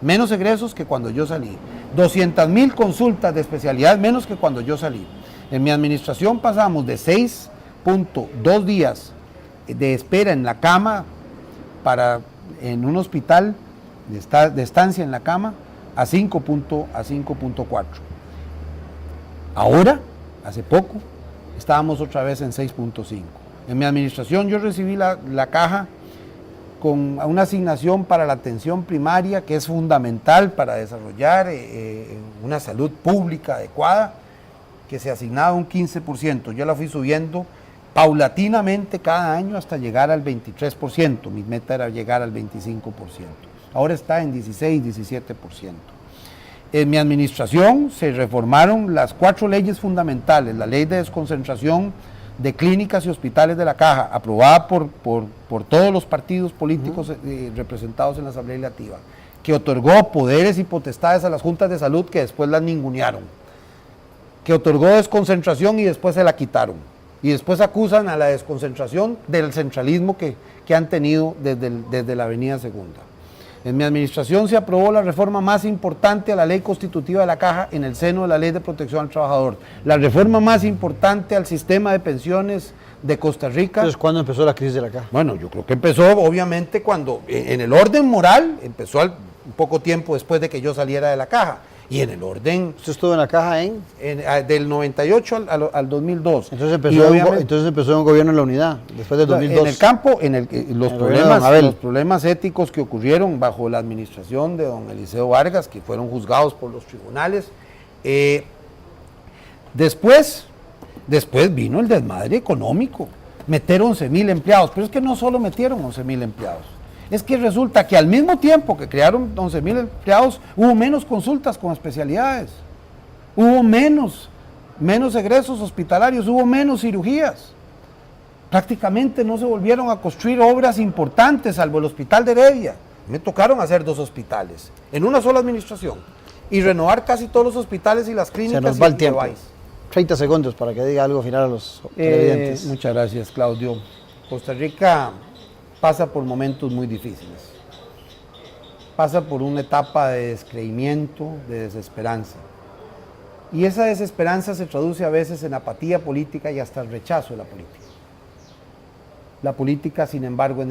menos egresos que cuando yo salí, 200,000 consultas de especialidad menos que cuando yo salí. En mi administración pasamos de 6.2 días de espera en la cama en un hospital de estancia en la cama a 5.4. Ahora, hace poco, estábamos otra vez en 6.5. En mi administración yo recibí la caja con una asignación para la atención primaria que es fundamental para desarrollar una salud pública adecuada, que se asignaba un 15%. Yo la fui subiendo paulatinamente cada año hasta llegar al 23%. Mi meta era llegar al 25%. Ahora está en 16, 17%. En mi administración se reformaron las 4 leyes fundamentales, la ley de desconcentración de clínicas y hospitales de la Caja, aprobada por todos los partidos políticos representados en la Asamblea Legislativa, que otorgó poderes y potestades a las juntas de salud que después las ningunearon, que otorgó desconcentración y después se la quitaron, y después acusan a la desconcentración del centralismo que han tenido desde la Avenida Segunda. En mi administración se aprobó la reforma más importante a la ley constitutiva de la Caja en el seno de la Ley de Protección al Trabajador, la reforma más importante al sistema de pensiones de Costa Rica. Entonces, ¿cuándo empezó la crisis de la Caja? Bueno, yo creo que empezó obviamente cuando, en el orden moral, empezó un poco tiempo después de que yo saliera de la Caja. Y en el orden... ¿Usted estuvo en la caja del 98 al 2002. Entonces empezó un gobierno en la unidad, después del 2002. En el campo, los problemas éticos que ocurrieron bajo la administración de don Eliseo Vargas, que fueron juzgados por los tribunales. Después vino el desmadre económico, meter 11,000 empleados, pero es que no solo metieron 11,000 empleados, es que resulta que al mismo tiempo que crearon 11,000 empleados, hubo menos consultas con especialidades, hubo menos egresos hospitalarios, hubo menos cirugías. Prácticamente no se volvieron a construir obras importantes, salvo el hospital de Heredia. Me tocaron hacer 2 hospitales, en una sola administración, y renovar casi todos los hospitales y las clínicas. Se nos va el tiempo. 30 segundos para que diga algo final a los televidentes. Muchas gracias, Claudio. Costa Rica pasa por momentos muy difíciles. Pasa por una etapa de descreimiento, de desesperanza. Y esa desesperanza se traduce a veces en apatía política y hasta el rechazo de la política. La política, sin embargo, es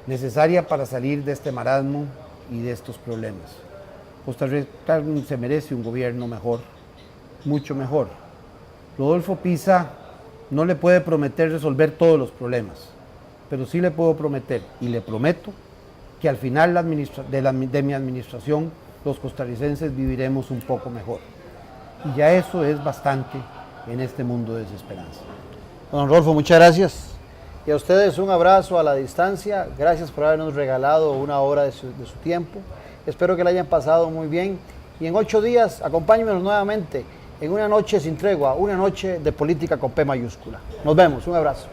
necesaria para salir de este marasmo y de estos problemas. Costa Rica se merece un gobierno mejor, mucho mejor. Rodolfo Pisa no le puede prometer resolver todos los problemas, pero sí le puedo prometer, y le prometo, que al final de mi administración los costarricenses viviremos un poco mejor. Y ya eso es bastante en este mundo de desesperanza. Don Rodolfo, muchas gracias. Y a ustedes un abrazo a la distancia. Gracias por habernos regalado una hora de su tiempo. Espero que la hayan pasado muy bien. Y en 8 días, acompáñenos nuevamente en Una Noche Sin Tregua, una noche de política con P mayúscula. Nos vemos, un abrazo.